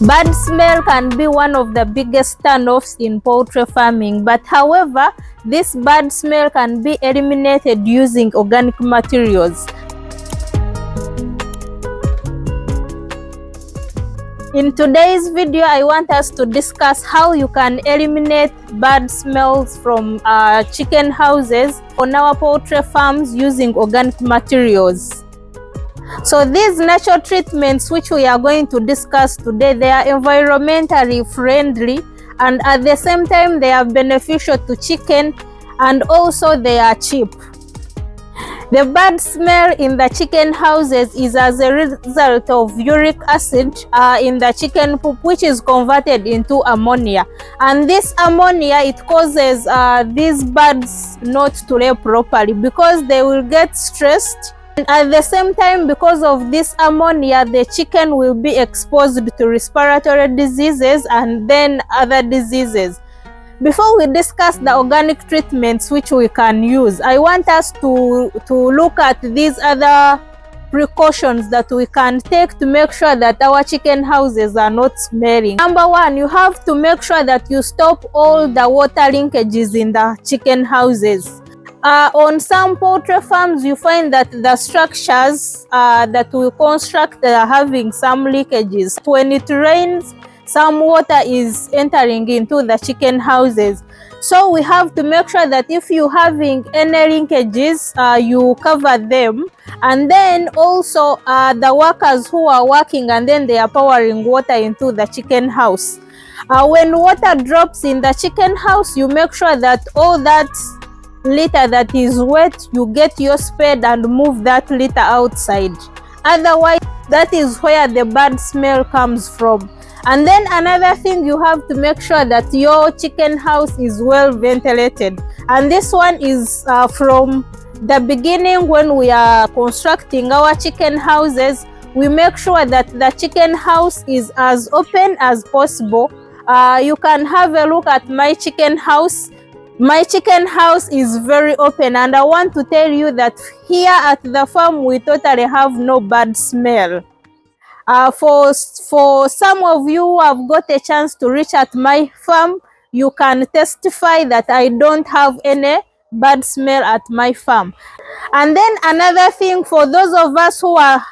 Bad smell can be one of the biggest turnoffs in poultry farming, but however, this bad smell can be eliminated using organic materials. In today's video, I want us to discuss how you can eliminate bad smells from chicken houses on our poultry farms using organic materials. So these natural treatments which we are going to discuss today, they are environmentally friendly and at the same time they are beneficial to chicken and also they are cheap. The bad smell in the chicken houses is as a result of uric acid in the chicken poop, which is converted into ammonia. And this ammonia, it causes these birds not to lay properly because they will get stressed. And at the same time, because of this ammonia, the chicken will be exposed to respiratory diseases and then other diseases. Before we discuss the organic treatments which we can use, I want us to look at these other precautions that we can take to make sure that our chicken houses are not smelling. Number one, you have to make sure that you stop all the water linkages in the chicken houses. On some poultry farms, you find that the structures that we construct are having some leakages. When it rains, some water is entering into the chicken houses. So we have to make sure that if you're having any linkages, you cover them. And then also the workers who are working and then they are pouring water into the chicken house. When water drops in the chicken house, you make sure that all that litter that is wet, you get your spade and move that litter outside. Otherwise, that is where the bad smell comes from. And then another thing, you have to make sure that your chicken house is well ventilated. And this one is from the beginning. When we are constructing our chicken houses, we make sure that the chicken house is as open as possible. You can have a look at my chicken house. My chicken house is very open, and I want to tell you that here at the farm we totally have no bad smell. For some of you who have got a chance to reach at my farm, you can testify that I don't have any bad smell at my farm. And then another thing, for those of us who are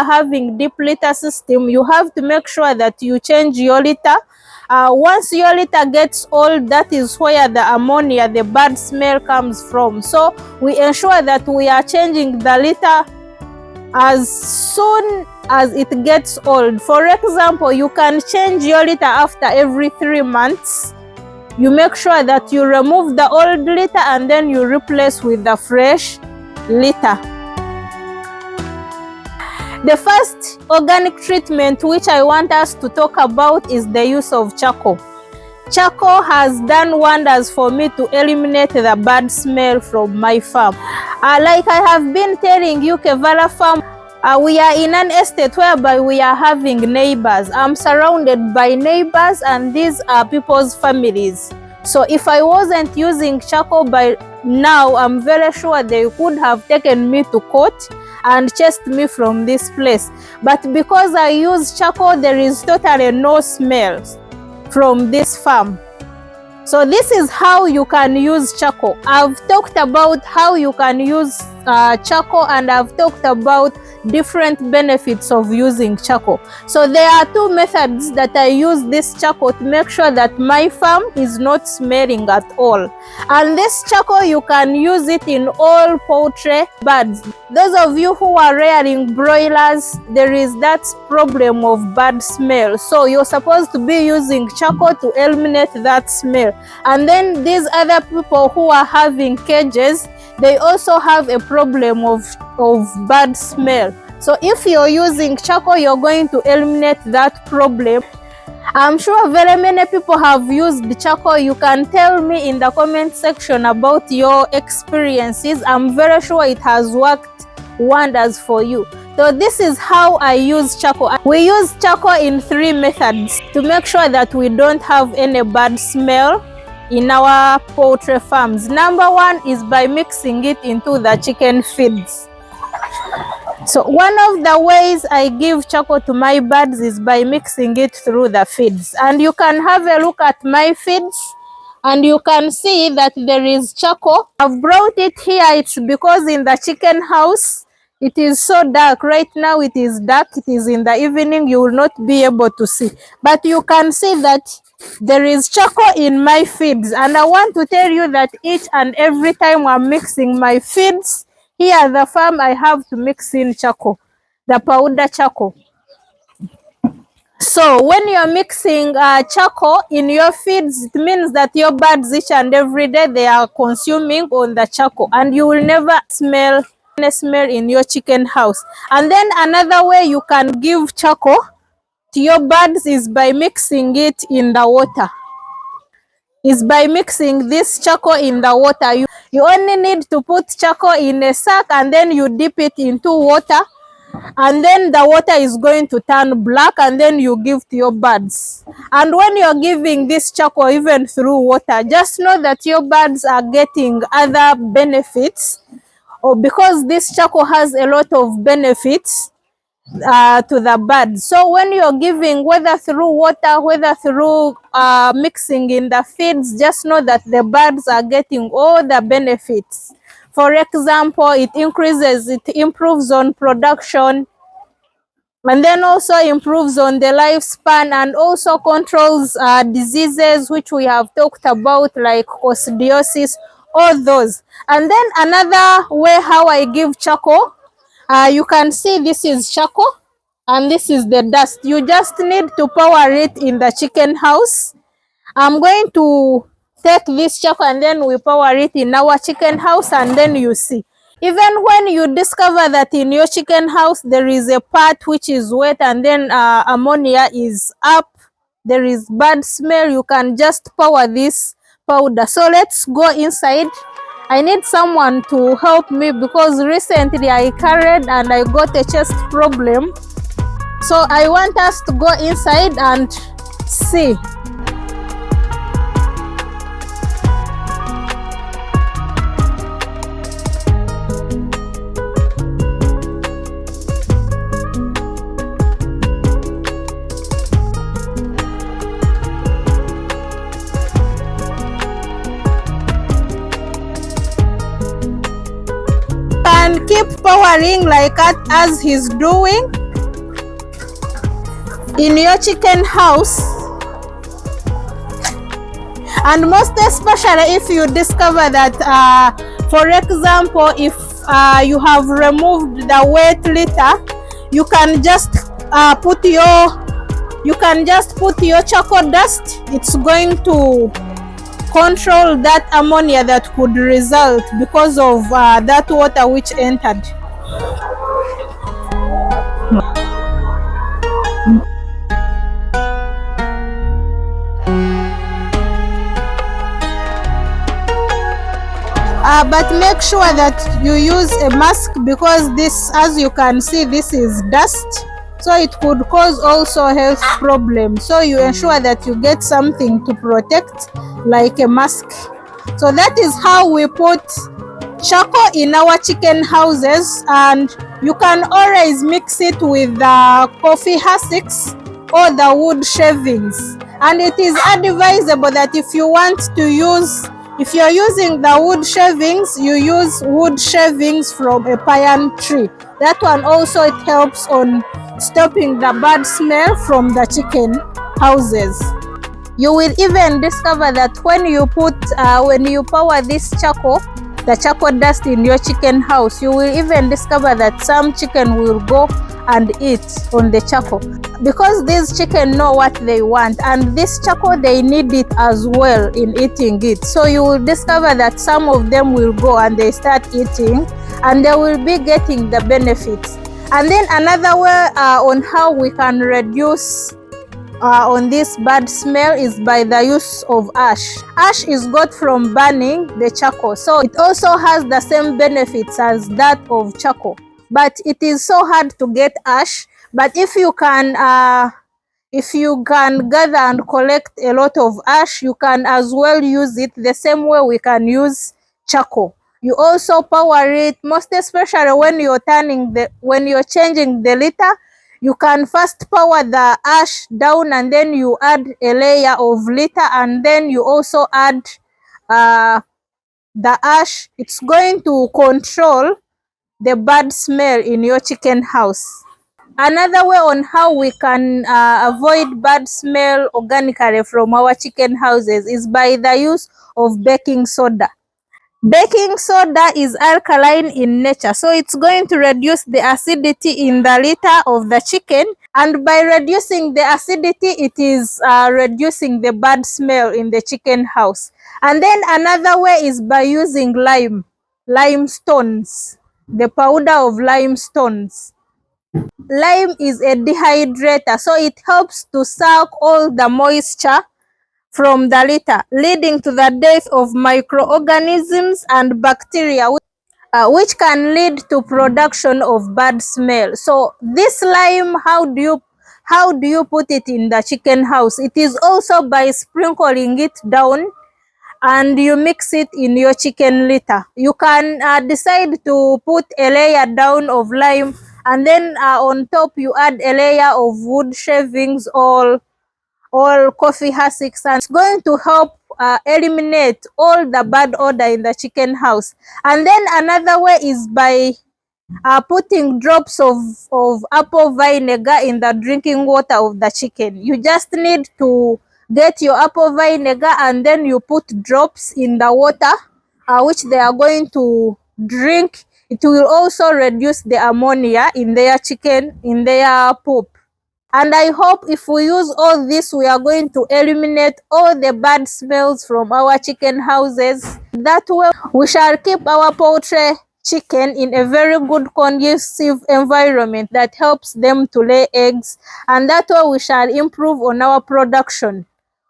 having deep litter system, you have to make sure that you change your litter. Once your litter gets old, that is where the ammonia, the bad smell, comes from. So we ensure that we are changing the litter as soon as it gets old. For example, you can change your litter after every 3 months. You make sure that you remove the old litter and then you replace with the fresh litter. The first organic treatment which I want us to talk about is the use of charcoal. Charcoal has done wonders for me to eliminate the bad smell from my farm. Like I have been telling you, Kevala Farm, we are in an estate whereby we are having neighbors. I'm surrounded by neighbors and these are people's families. So if I wasn't using charcoal by now, I'm very sure they could have taken me to court and chased me from this place. But because I use charcoal, there is totally no smell from this farm. So this is how you can use charcoal. I've talked about how you can use charcoal, and I've talked about different benefits of using charcoal. So there are two methods that I use this charcoal to make sure that my farm is not smelling at all. And this charcoal, you can use it in all poultry birds. Those of you who are rearing broilers, there is that problem of bad smell. So you're supposed to be using charcoal to eliminate that smell. And then these other people who are having cages, they also have a problem of bad smell. So if you're using charcoal, you're going to eliminate that problem. I'm sure very many people have used charcoal. You can tell me in the comment section about your experiences. I'm very sure it has worked wonders for you. So this is how I use charcoal. We use charcoal in 3 methods to make sure that we don't have any bad smell in our poultry farms. Number 1 is by mixing it into the chicken feeds. So one of the ways I give charcoal to my birds is by mixing it through the feeds. And you can have a look at my feeds and you can see that there is charcoal. I've brought it here. It's because in the chicken house, it is so dark. Right now it is dark. It is in the evening. You will not be able to see. But you can see that there is charcoal in my feeds. And I want to tell you that each and every time I'm mixing my feeds, here at the farm, I have to mix in charcoal, the powder charcoal. So when you're mixing charcoal in your feeds, it means that your birds each and every day they are consuming on the charcoal, and you will never smell any smell in your chicken house. And then another way you can give charcoal to your birds is by mixing it in the water. Is by mixing this charcoal in the water. You only need to put charcoal in a sack and then you dip it into water, and then the water is going to turn black, and then you give to your birds. And when you're giving this charcoal even through water, just know that your birds are getting other benefits, or because this charcoal has a lot of benefits to the birds. So when you're giving, whether through water, whether through mixing in the feeds, just know that the birds are getting all the benefits. For example, it improves on production, and then also improves on the lifespan, and also controls diseases which we have talked about, like coccidiosis, all those. And then another way how I give charcoal, you can see this is charcoal and this is the dust. You just need to power it in the chicken house. I'm going to take this charcoal and then we power it in our chicken house, and then you see. Even when you discover that in your chicken house there is a part which is wet and then ammonia is up, there is bad smell, you can just power this powder. So let's go inside. I need someone to help me because recently I carried and I got a chest problem. So I want us to go inside and see. And keep powering like that as he's doing in your chicken house. And most especially if you discover that for example, if you have removed the wet litter, you can just put your charcoal dust. It's going to control that ammonia that could result because of that water which entered. But make sure that you use a mask because this, as you can see, this is dust, so it could cause also health problems. So you ensure that you get something to protect, like a mask. So that is how we put charcoal in our chicken houses, and you can always mix it with the coffee hussks or the wood shavings. And it is advisable that if you want to use, if you're using the wood shavings, you use wood shavings from a pine tree. That one also, it helps on stopping the bad smell from the chicken houses. You will even discover that when you power this charcoal, the charcoal dust in your chicken house, you will even discover that some chicken will go and eat on the charcoal, because these chicken know what they want, and this charcoal, they need it as well in eating it. So you will discover that some of them will go and they start eating, and they will be getting the benefits. And then another way on how we can reduce on this bad smell is by the use of ash. Ash is got from burning the charcoal, so it also has the same benefits as that of charcoal. But it is so hard to get ash. But if you can gather and collect a lot of ash, you can as well use it the same way we can use charcoal. You also power it, most especially when you're changing the litter. You can first power the ash down, and then you add a layer of litter, and then you also add uh, the ash. It's going to control the bad smell in your chicken house. Another way on how we can avoid bad smell organically from our chicken houses is by the use of baking soda. Baking soda is alkaline in nature, so it's going to reduce the acidity in the litter of the chicken, and by reducing the acidity, it is reducing the bad smell in the chicken house. And then another way is by using limestones, the powder of limestones. Lime is a dehydrator, so it helps to suck all the moisture from the litter, leading to the death of microorganisms and bacteria, which can lead to production of bad smell. So this lime, how do you put it in the chicken house? It is also by sprinkling it down, and you mix it in your chicken litter. You can decide to put a layer down of lime, and then on top you add a layer of wood shavings or coffee hussks, and it's going to help eliminate all the bad odor in the chicken house. And then another way is by putting drops of apple vinegar in the drinking water of the chicken. You just need to get your apple vinegar, and then you put drops in the water, which they are going to drink. It will also reduce the ammonia in their chicken, in their poop. And I hope if we use all this, we are going to eliminate all the bad smells from our chicken houses. That way, we shall keep our poultry chicken in a very good conducive environment that helps them to lay eggs. And that way, we shall improve on our production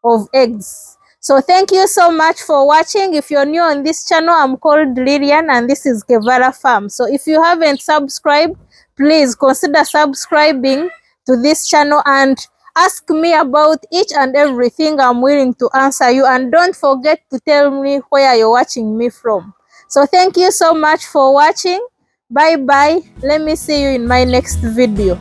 of eggs. So thank you so much for watching. If you're new on this channel, I'm called Lillian, and this is Guevara Farm. So if you haven't subscribed, please consider subscribing to this channel and ask me about each and everything. I'm willing to answer you, and don't forget to tell me where you're watching me from. So thank you so much for watching. Bye bye. Let me see you in my next video.